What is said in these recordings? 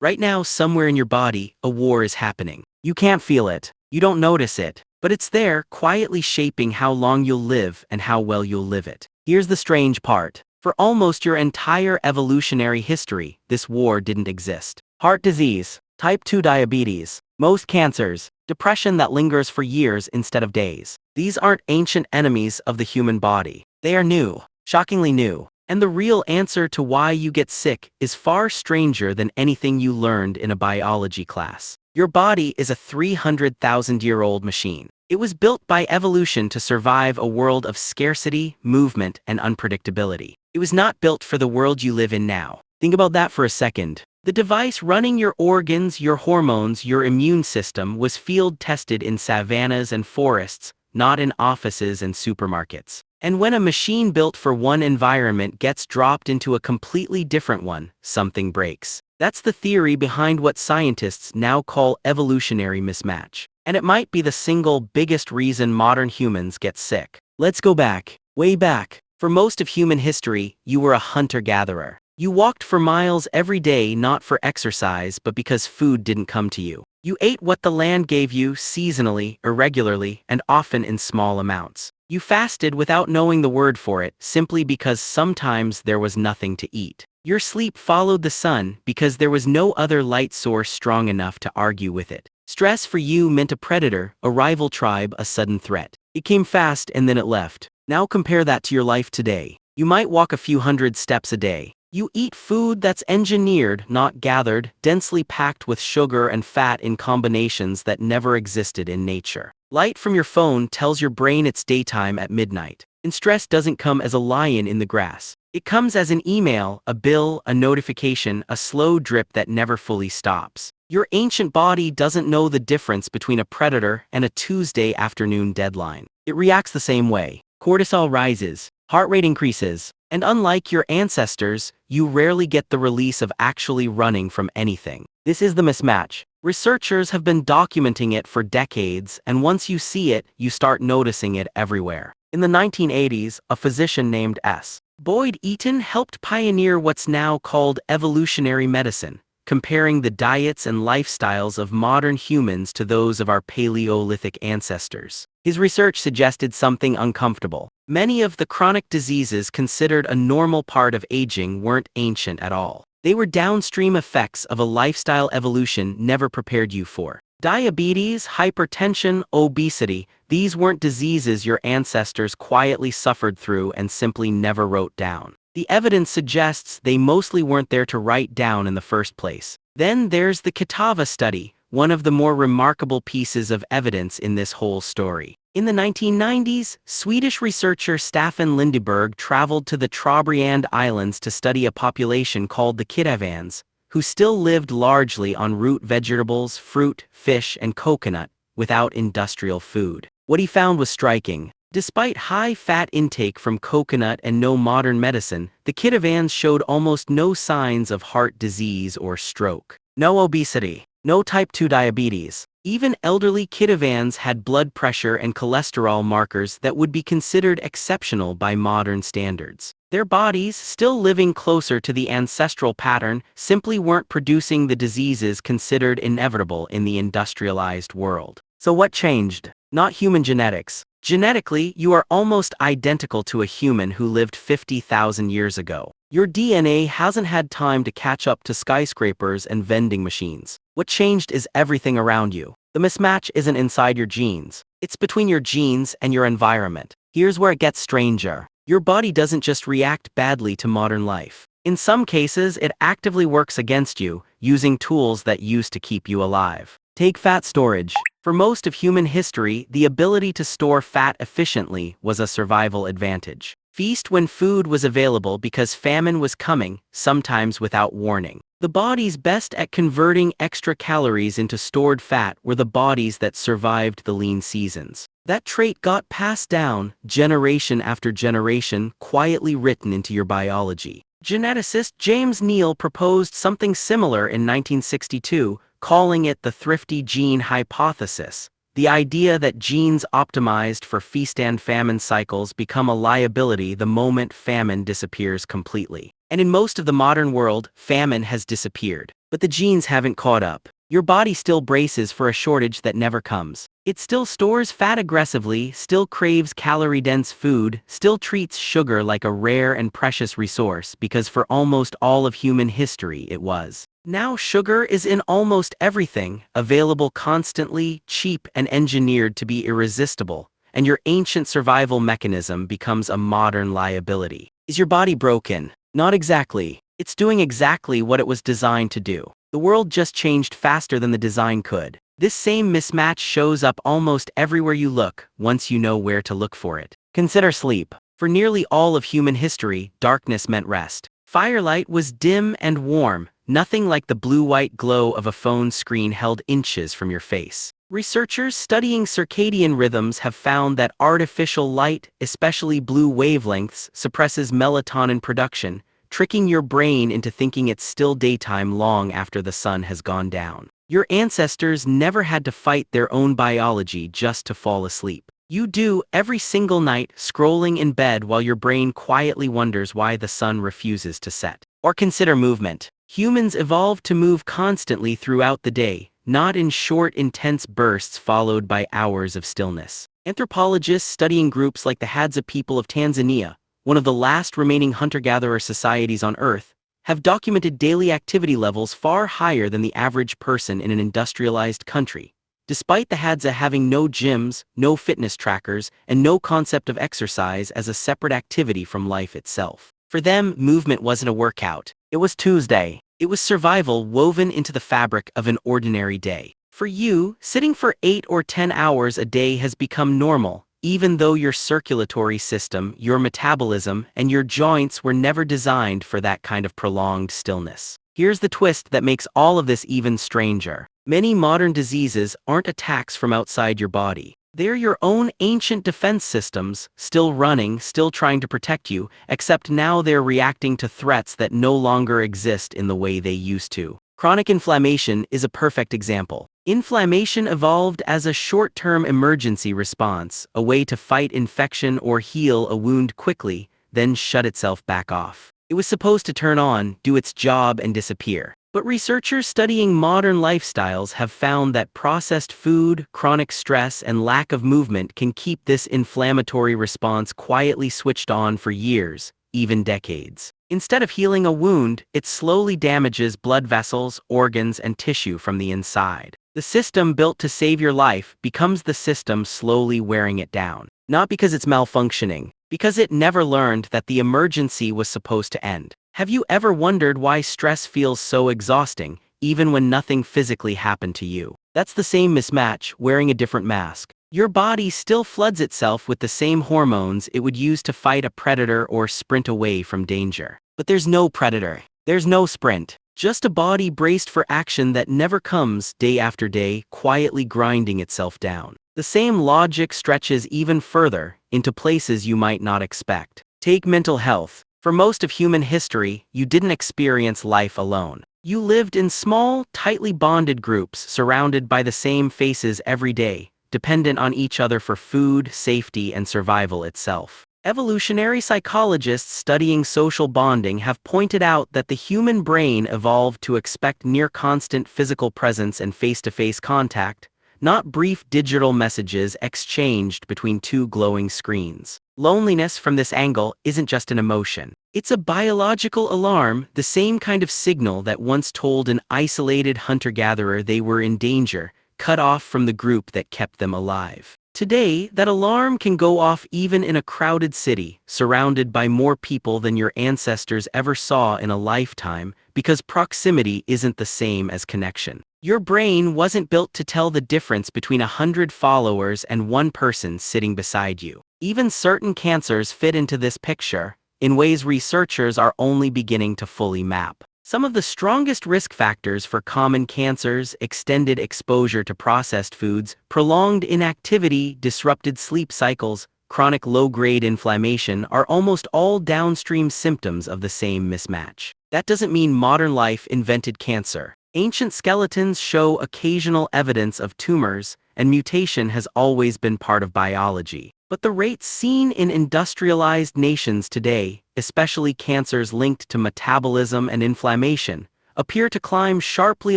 Right now, somewhere in your body, a war is happening. You can't feel it. You don't notice it. But it's there, quietly shaping how long you'll live and how well you'll live it. Here's the strange part. For almost your entire evolutionary history, this war didn't exist. Heart disease, type 2 diabetes, most cancers, depression that lingers for years instead of days. These aren't ancient enemies of the human body. They are new, shockingly new. And the real answer to why you get sick is far stranger than anything you learned in a biology class. Your body is a 300,000-year-old machine. It was built by evolution to survive a world of scarcity, movement, and unpredictability. It was not built for the world you live in now. Think about that for a second. The device running your organs, your hormones, your immune system was field-tested in savannas and forests, not in offices and supermarkets. And when a machine built for one environment gets dropped into a completely different one, something breaks. That's the theory behind what scientists now call evolutionary mismatch. And it might be the single biggest reason modern humans get sick. Let's go back, way back. For most of human history, you were a hunter-gatherer. You walked for miles every day not for exercise but because food didn't come to you. You ate what the land gave you seasonally, irregularly, and often in small amounts. You fasted without knowing the word for it, simply because sometimes there was nothing to eat. Your sleep followed the sun because there was no other light source strong enough to argue with it. Stress for you meant a predator, a rival tribe, a sudden threat. It came fast and then it left. Now compare that to your life today. You might walk a few hundred steps a day. You eat food that's engineered, not gathered, densely packed with sugar and fat in combinations that never existed in nature. Light from your phone tells your brain it's daytime at midnight. And stress doesn't come as a lion in the grass. It comes as an email, a bill, a notification, a slow drip that never fully stops. Your ancient body doesn't know the difference between a predator and a Tuesday afternoon deadline. It reacts the same way. Cortisol rises, heart rate increases, and unlike your ancestors, you rarely get the release of actually running from anything. This is the mismatch. Researchers have been documenting it for decades, and once you see it, you start noticing it everywhere. In the 1980s, a physician named S. Boyd Eaton helped pioneer what's now called evolutionary medicine, comparing the diets and lifestyles of modern humans to those of our Paleolithic ancestors. His research suggested something uncomfortable. Many of the chronic diseases considered a normal part of aging weren't ancient at all. They were downstream effects of a lifestyle evolution never prepared you for. Diabetes, hypertension, obesity, these weren't diseases your ancestors quietly suffered through and simply never wrote down. The evidence suggests they mostly weren't there to write down in the first place. Then there's the Kitavan study, one of the more remarkable pieces of evidence in this whole story. In the 1990s, Swedish researcher Staffan Lindeberg traveled to the Trobriand Islands to study a population called the Kitavans, who still lived largely on root vegetables, fruit, fish, and coconut, without industrial food. What he found was striking. Despite high fat intake from coconut and no modern medicine, the Kitavans showed almost no signs of heart disease or stroke. No obesity. No type 2 diabetes. Even elderly Kitavans had blood pressure and cholesterol markers that would be considered exceptional by modern standards. Their bodies, still living closer to the ancestral pattern, simply weren't producing the diseases considered inevitable in the industrialized world. So what changed? Not human genetics. Genetically, you are almost identical to a human who lived 50,000 years ago. Your DNA hasn't had time to catch up to skyscrapers and vending machines. What changed is everything around you. The mismatch isn't inside your genes. It's between your genes and your environment. Here's where it gets stranger. Your body doesn't just react badly to modern life. In some cases, it actively works against you, using tools that used to keep you alive. Take fat storage. For most of human history, the ability to store fat efficiently was a survival advantage. Feast when food was available because famine was coming, sometimes without warning. The bodies best at converting extra calories into stored fat were the bodies that survived the lean seasons. That trait got passed down, generation after generation, quietly written into your biology. Geneticist James Neal proposed something similar in 1962, calling it the thrifty gene hypothesis. The idea that genes optimized for feast and famine cycles become a liability the moment famine disappears completely. And in most of the modern world, famine has disappeared. but the genes haven't caught up. Your body still braces for a shortage that never comes. It still stores fat aggressively, still craves calorie-dense food, still treats sugar like a rare and precious resource because for almost all of human history it was. Now sugar is in almost everything, available constantly, cheap and engineered to be irresistible, and your ancient survival mechanism becomes a modern liability. Is your body broken? Not exactly. It's doing exactly what it was designed to do. The world just changed faster than the design could. This same mismatch shows up almost everywhere you look, once you know where to look for it. Consider sleep. For nearly all of human history, darkness meant rest. Firelight was dim and warm, nothing like the blue-white glow of a phone screen held inches from your face. Researchers studying circadian rhythms have found that artificial light, especially blue wavelengths, suppresses melatonin production, tricking your brain into thinking it's still daytime long after the sun has gone down. Your ancestors never had to fight their own biology just to fall asleep. You do every single night, scrolling in bed while your brain quietly wonders why the sun refuses to set. Or consider movement. Humans evolved to move constantly throughout the day, not in short, intense bursts followed by hours of stillness. Anthropologists studying groups like the Hadza people of Tanzania, one of the last remaining hunter-gatherer societies on Earth, have documented daily activity levels far higher than the average person in an industrialized country, despite the Hadza having no gyms, no fitness trackers, and no concept of exercise as a separate activity from life itself. For them, movement wasn't a workout. It was Tuesday. It was survival woven into the fabric of an ordinary day. For you, sitting for 8 or 10 hours a day has become normal, even though your circulatory system, your metabolism, and your joints were never designed for that kind of prolonged stillness. Here's the twist that makes all of this even stranger. Many modern diseases aren't attacks from outside your body. They're your own ancient defense systems, still running, still trying to protect you, except now they're reacting to threats that no longer exist in the way they used to. Chronic inflammation is a perfect example. Inflammation evolved as a short-term emergency response, a way to fight infection or heal a wound quickly, then shut itself back off. It was supposed to turn on, do its job, and disappear. But researchers studying modern lifestyles have found that processed food, chronic stress, and lack of movement can keep this inflammatory response quietly switched on for years, even decades. Instead of healing a wound, it slowly damages blood vessels, organs, and tissue from the inside. The system built to save your life becomes the system slowly wearing it down. Not because it's malfunctioning, because it never learned that the emergency was supposed to end. Have you ever wondered why stress feels so exhausting, even when nothing physically happened to you? That's the same mismatch, wearing a different mask. Your body still floods itself with the same hormones it would use to fight a predator or sprint away from danger. But there's no predator. There's no sprint. Just a body braced for action that never comes, day after day, quietly grinding itself down. The same logic stretches even further, into places you might not expect. Take mental health. For most of human history, you didn't experience life alone. You lived in small, tightly bonded groups surrounded by the same faces every day, dependent on each other for food, safety, and survival itself. Evolutionary psychologists studying social bonding have pointed out that the human brain evolved to expect near-constant physical presence and face-to-face contact, not brief digital messages exchanged between two glowing screens. Loneliness from this angle isn't just an emotion. It's a biological alarm, the same kind of signal that once told an isolated hunter-gatherer they were in danger, cut off from the group that kept them alive. Today, that alarm can go off even in a crowded city, surrounded by more people than your ancestors ever saw in a lifetime, because proximity isn't the same as connection. Your brain wasn't built to tell the difference between 100 followers and one person sitting beside you. Even certain cancers fit into this picture, in ways researchers are only beginning to fully map. Some of the strongest risk factors for common cancers, extended exposure to processed foods, prolonged inactivity, disrupted sleep cycles, chronic low-grade inflammation are almost all downstream symptoms of the same mismatch. That doesn't mean modern life invented cancer. Ancient skeletons show occasional evidence of tumors, and mutation has always been part of biology. But the rates seen in industrialized nations today, especially cancers linked to metabolism and inflammation, appear to climb sharply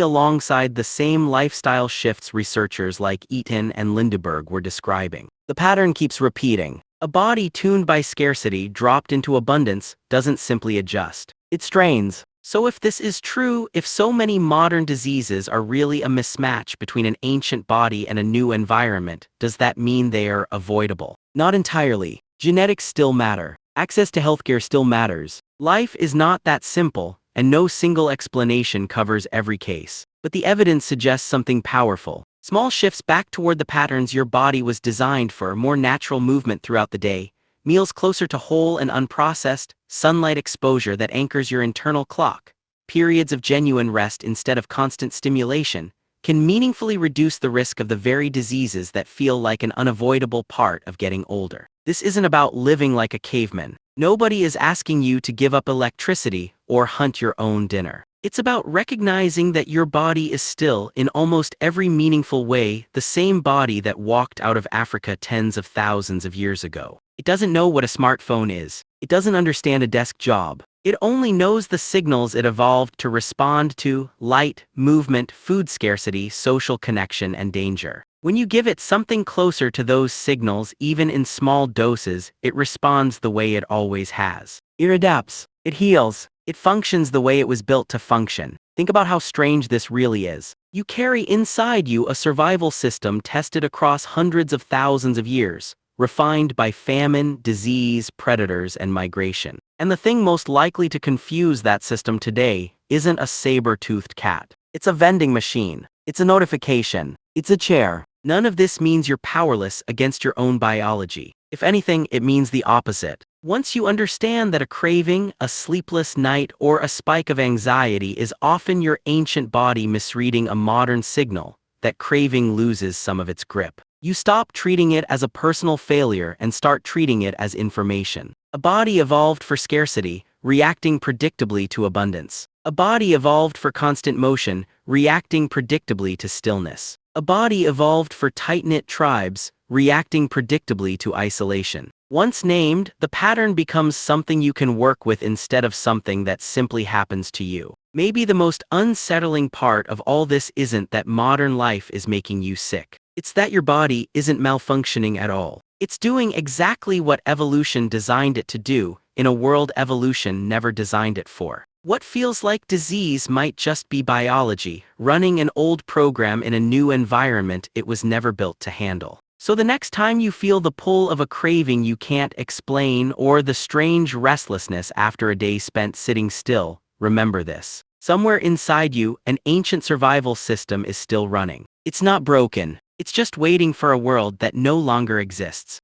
alongside the same lifestyle shifts researchers like Eaton and Lindeberg were describing. The pattern keeps repeating. A body tuned by scarcity dropped into abundance doesn't simply adjust. It strains. So if this is true, if so many modern diseases are really a mismatch between an ancient body and a new environment, does that mean they are avoidable? Not entirely. Genetics still matter. Access to healthcare still matters. Life is not that simple, and no single explanation covers every case. But the evidence suggests something powerful. Small shifts back toward the patterns your body was designed for, more natural movement throughout the day, meals closer to whole and unprocessed, sunlight exposure that anchors your internal clock, periods of genuine rest instead of constant stimulation, can meaningfully reduce the risk of the very diseases that feel like an unavoidable part of getting older. This isn't about living like a caveman. Nobody is asking you to give up electricity or hunt your own dinner. It's about recognizing that your body is still, in almost every meaningful way, the same body that walked out of Africa tens of thousands of years ago. It doesn't know what a smartphone is. It doesn't understand a desk job. It only knows the signals it evolved to respond to: light, movement, food scarcity, social connection, and danger. When you give it something closer to those signals, even in small doses, it responds the way it always has. It adapts. It heals. It functions the way it was built to function. Think about how strange this really is. You carry inside you a survival system tested across hundreds of thousands of years, refined by famine, disease, predators, and migration. And the thing most likely to confuse that system today isn't a saber-toothed cat. It's a vending machine. It's a notification. It's a chair. None of this means you're powerless against your own biology. If anything, it means the opposite. Once you understand that a craving, a sleepless night, or a spike of anxiety is often your ancient body misreading a modern signal, that craving loses some of its grip. You stop treating it as a personal failure and start treating it as information. A body evolved for scarcity, reacting predictably to abundance. A body evolved for constant motion, reacting predictably to stillness. A body evolved for tight-knit tribes, reacting predictably to isolation. Once named, the pattern becomes something you can work with instead of something that simply happens to you. Maybe the most unsettling part of all this isn't that modern life is making you sick. It's that your body isn't malfunctioning at all. It's doing exactly what evolution designed it to do, in a world evolution never designed it for. What feels like disease might just be biology, running an old program in a new environment it was never built to handle. So the next time you feel the pull of a craving you can't explain, or the strange restlessness after a day spent sitting still, remember this. Somewhere inside you, an ancient survival system is still running. It's not broken. It's just waiting for a world that no longer exists.